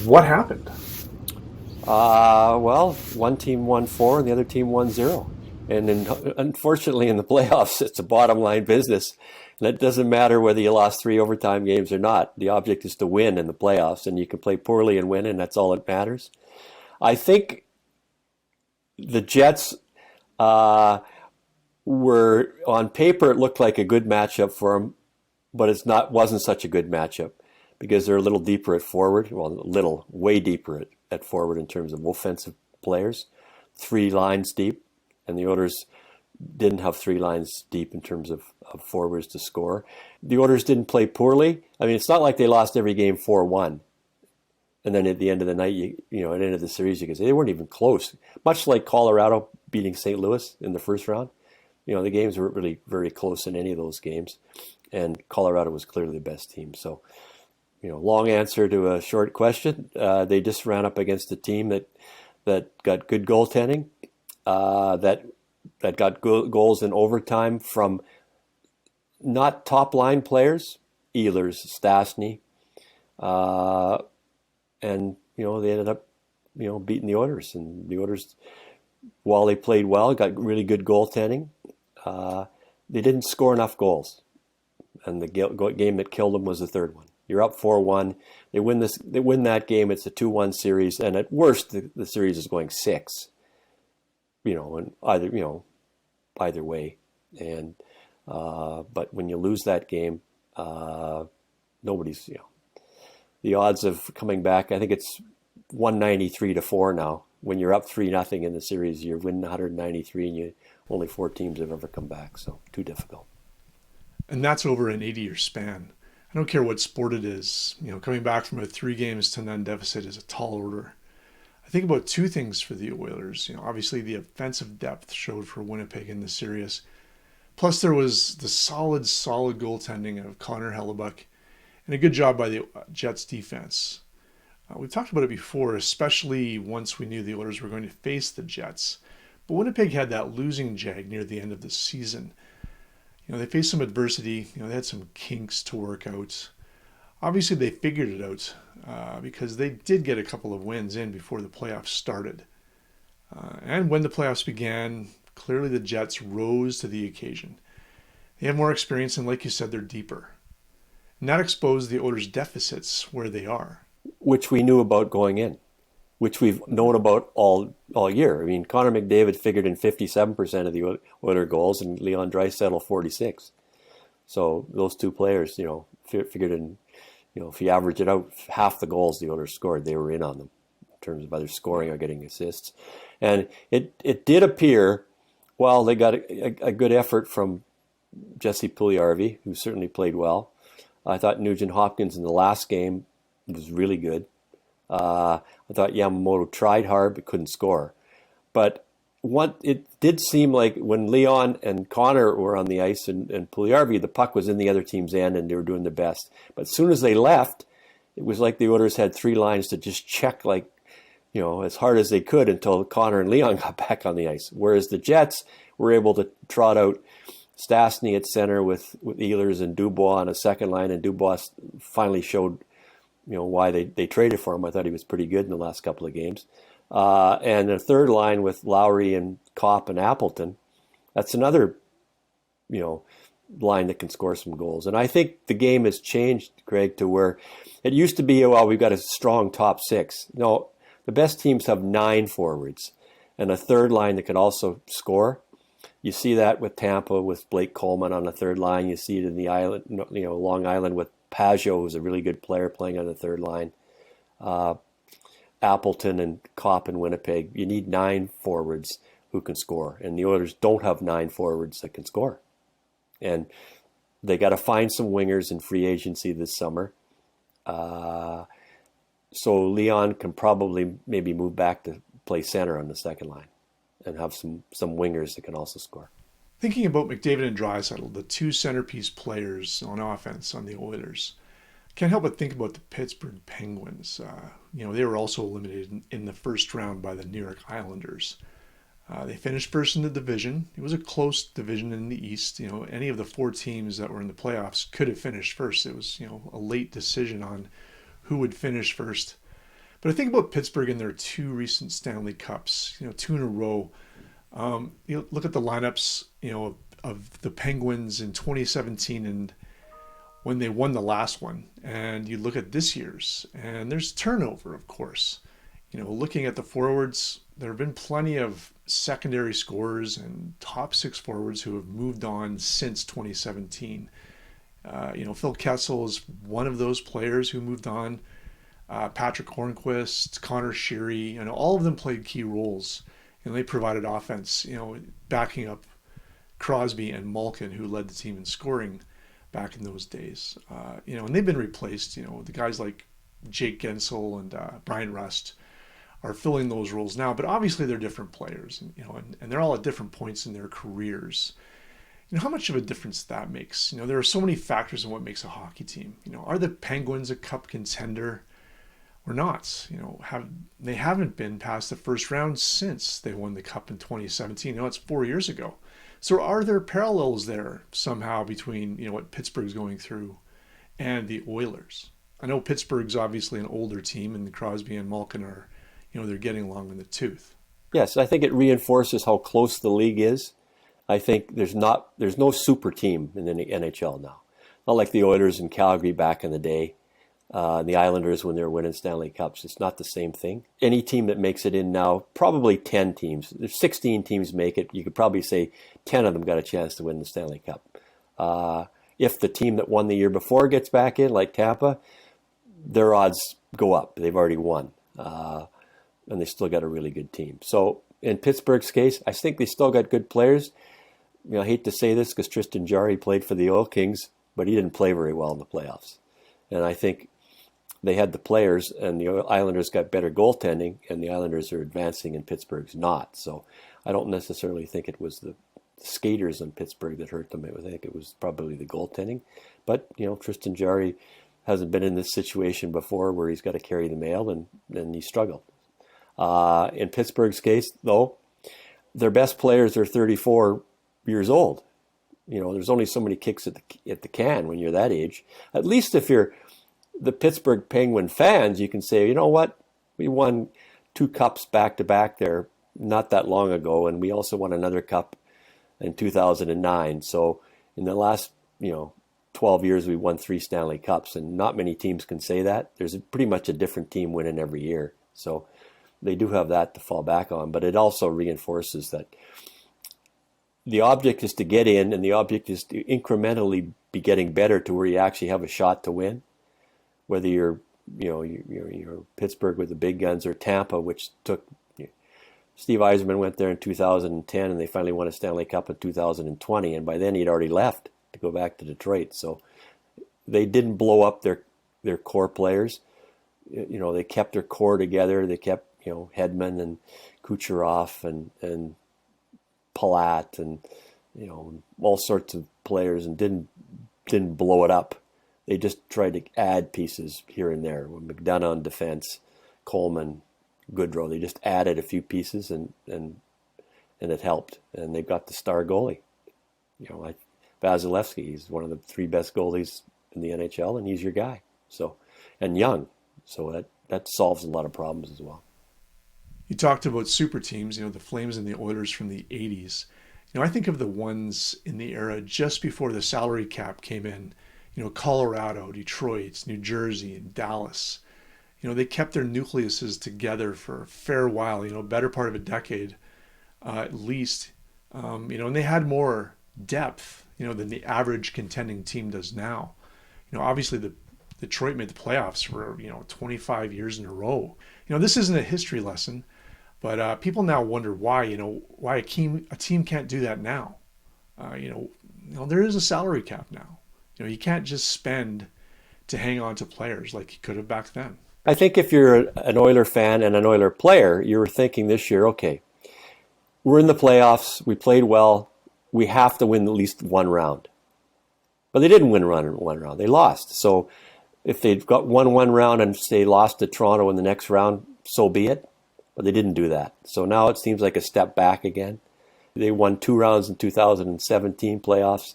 What happened? Well, one team won 4 and the other team won 0. And unfortunately, in the playoffs, it's a bottom line business. And it doesn't matter whether you lost 3 overtime games or not. The object is to win in the playoffs, and you can play poorly and win, and that's all that matters. I think the Jets were, on paper, it looked like a good matchup for them, but wasn't such a good matchup because they're a little deeper at forward. Well, way deeper at forward in terms of offensive players, 3 lines deep, and the Oilers didn't have 3 lines deep in terms of forwards to score. The Oilers didn't play poorly. I mean, it's not like they lost every game 4-1. And then at the end of the night, at the end of the series, you can say they weren't even close. Much like Colorado beating St. Louis in the first round. The games weren't really very close in any of those games. And Colorado was clearly the best team. So, long answer to a short question. They just ran up against a team that got good goaltending, that got goals in overtime from not top line players, Ehlers, Stastny, and they ended up beating the Oilers. And the Oilers, while they played well, got really good goaltending. They didn't score enough goals, and the game that killed them was the third one. You're up 4-1. They win that game. It's a 2-1 series, and at worst, the series is going 6. And either way. And but when you lose that game, nobody's the odds of coming back. I think it's 193-4 now. When you're up 3-0 in the series, you're winning 193, and only 4 teams have ever come back. So too difficult. And that's over an 80-year span. I don't care what sport it is. Coming back from a 3-0 deficit is a tall order. I think about 2 things for the Oilers. Obviously the offensive depth showed for Winnipeg in the series. Plus there was the solid goaltending of Connor Hellebuck and a good job by the Jets defense. We've talked about it before, especially once we knew the Oilers were going to face the Jets. But Winnipeg had that losing jag near the end of the season. They faced some adversity. They had some kinks to work out. Obviously, they figured it out because they did get a couple of wins in before the playoffs started. And when the playoffs began, clearly the Jets rose to the occasion. They have more experience, and like you said, they're deeper. And that exposed the Oilers' deficits where they are. Which we knew about going in, which we've known about all year. I mean, Connor McDavid figured in 57% of the Oilers goals, and Leon Draisaitl 46. So those 2 players, figured in, if you average it out, half the goals the Oilers scored, they were in on them in terms of either scoring or getting assists. And it did appear, well, they got a good effort from Jesse Puljujarvi, who certainly played well. I thought Nugent Hopkins in the last game was really good. I thought Yamamoto tried hard but couldn't score. But it did seem like when Leon and Connor were on the ice and Puljujarvi, the puck was in the other team's end and they were doing their best. But as soon as they left, it was like the Oilers had 3 lines to just check as hard as they could until Connor and Leon got back on the ice. Whereas the Jets were able to trot out Stastny at center with Ehlers and Dubois on a second line, and Dubois finally showed why they traded for him. I thought he was pretty good in the last couple of games. And a third line with Lowry and Kopp and Appleton. That's another, line that can score some goals. And I think the game has changed, Craig, to where it used to be, we've got a strong top 6. No, the best teams have 9 forwards and a third line that can also score. You see that with Tampa with Blake Coleman on the third line. You see it in the island, Long Island with Pajot, who's a really good player playing on the third line. Appleton and Kopp in Winnipeg. You need 9 forwards who can score, and the Oilers don't have 9 forwards that can score. And they got to find some wingers in free agency this summer. So Leon can probably maybe move back to play center on the second line and have some wingers that can also score. Thinking about McDavid and Draisaitl, the 2 centerpiece players on offense on the Oilers, can't help but think about the Pittsburgh Penguins. They were also eliminated in the first round by the New York Islanders. They finished first in the division. It was a close division in the East. Any of the 4 teams that were in the playoffs could have finished first. It was, a late decision on who would finish first. But I think about Pittsburgh and their two recent Stanley Cups, two in a row. You look at the lineups, of the Penguins in 2017 and when they won the last one, and you look at this year's, and there's turnover, of course. Looking at the forwards, there have been plenty of secondary scorers and top six forwards who have moved on since 2017. Phil Kessel is one of those players who moved on. Patrick Hornquist, Connor Sheary, and all of them played key roles. They provided offense, backing up Crosby and Malkin, who led the team in scoring back in those days. And they've been replaced. The guys like Jake Gensel and Brian Rust are filling those roles now. But obviously they're different players, and they're all at different points in their careers. How much of a difference that makes? There are so many factors in what makes a hockey team. Are the Penguins a cup contender or not? They haven't been past the first round since they won the cup in 2017. It's 4 years ago. So are there parallels there somehow between, what Pittsburgh's going through and the Oilers? I know Pittsburgh's obviously an older team, and Crosby and Malkin are, they're getting along in the tooth. Yes, I think it reinforces how close the league is. I think there's no super team in the NHL now. Not like the Oilers in Calgary back in the day, the Islanders when they were winning Stanley Cups. It's not the same thing. Any team that makes it in now, probably 10 teams. There's 16 teams make it. You could probably say 10 of them got a chance to win the Stanley Cup. If the team that won the year before gets back in, like Tampa, their odds go up. They've already won. And they still got a really good team. So in Pittsburgh's case, I think they still got good players. I hate to say this because Tristan Jarry played for the Oil Kings, but he didn't play very well in the playoffs. And I think they had the players, and the Islanders got better goaltending, and the Islanders are advancing and Pittsburgh's not. So I don't necessarily think it was the skaters in Pittsburgh that hurt them. I think it was probably the goaltending. But, Tristan Jarry hasn't been in this situation before where he's got to carry the mail, and he struggled. In Pittsburgh's case, though, their best players are 34 years old. There's only so many kicks at the can when you're that age. At least if you're the Pittsburgh Penguin fans, you can say, you know what, we won 2 cups back to back there not that long ago, and we also won another cup in 2009. So in the last 12 years, we won 3 Stanley Cups, and not many teams can say that. There's pretty much a different team winning every year. So they do have that to fall back on, but it also reinforces that the object is to get in, and the object is to incrementally be getting better to where you actually have a shot to win. Whether you're Pittsburgh with the big guns or Tampa, which took Steve Yzerman went there in 2010, and they finally won a Stanley Cup in 2020, and by then he'd already left to go back to Detroit. So they didn't blow up their core players. They kept their core together. They kept Hedman and Kucherov and Palat and all sorts of players, and didn't blow it up. They just tried to add pieces here and there. With McDonough on defense, Coleman, Goodrow, they just added a few pieces and it helped. And they've got the star goalie. Like Vasilevsky, he's one of the 3 best goalies in the NHL, and he's your guy. So, and young, so that solves a lot of problems as well. You talked about super teams, the Flames and the Oilers from the 80s. I think of the ones in the era just before the salary cap came in, Colorado, Detroit, New Jersey, and Dallas. They kept their nucleuses together for a fair while, better part of a decade at least. And they had more depth, than the average contending team does now. Obviously the Detroit made the playoffs for, 25 years in a row. This isn't a history lesson, but people now wonder why, why a team can't do that now. There is a salary cap now. You can't just spend to hang on to players like you could have back then. I think if you're an Oiler fan and an Oiler player, you were thinking this year, okay, we're in the playoffs, we played well, we have to win at least one round. But they didn't win one round, they lost. So if they'd got won one round and say lost to Toronto in the next round, so be it. But they didn't do that. So now it seems like a step back again. They won 2 rounds in 2017 playoffs.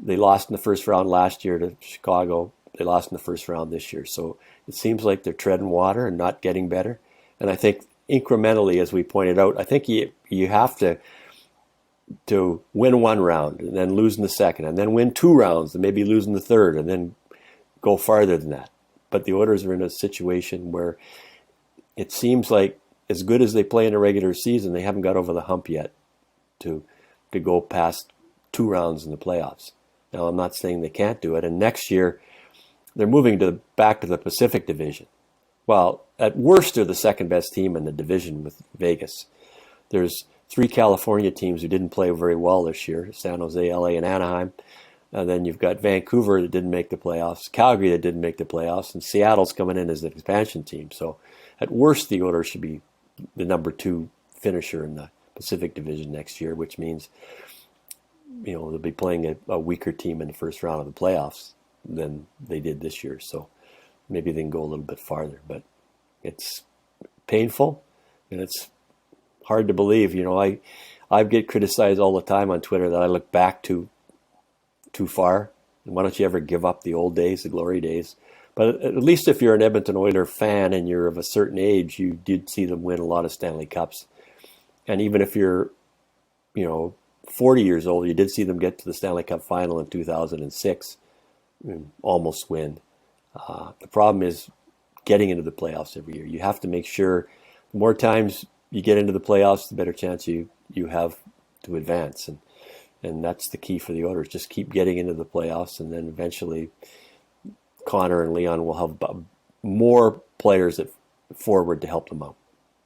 They lost in the first round last year to Chicago. They lost in the first round this year. So it seems like they're treading water and not getting better. And I think incrementally, as we pointed out, I think you have to win one round and then lose in the second and then win 2 rounds and maybe lose in the third and then go farther than that. But the Oilers are in a situation where it seems like as good as they play in a regular season, they haven't got over the hump yet to go past 2 rounds in the playoffs. Now, I'm not saying they can't do it. And next year, they're moving back to the Pacific Division. Well, at worst, they're the second best team in the division with Vegas. There's 3 California teams who didn't play very well this year: San Jose, LA, and Anaheim. And then you've got Vancouver that didn't make the playoffs, Calgary that didn't make the playoffs, and Seattle's coming in as an expansion team. So at worst, the Oilers should be the number 2 finisher in the Pacific Division next year, which means they'll be playing a weaker team in the first round of the playoffs than they did this year. So maybe they can go a little bit farther. But it's painful, and it's hard to believe. I get criticized all the time on Twitter that I look back too far. And why don't you ever give up the old days, the glory days? But at least if you're an Edmonton Oilers fan and you're of a certain age, you did see them win a lot of Stanley Cups. And even if you're, 40 years old, you did see them get to the Stanley Cup final in 2006, almost win. The problem is getting into the playoffs every year. You have to make sure the more times you get into the playoffs, the better chance you have to advance. And that's the key for the Oilers. Just keep getting into the playoffs, and then eventually Connor and Leon will have more players forward to help them out.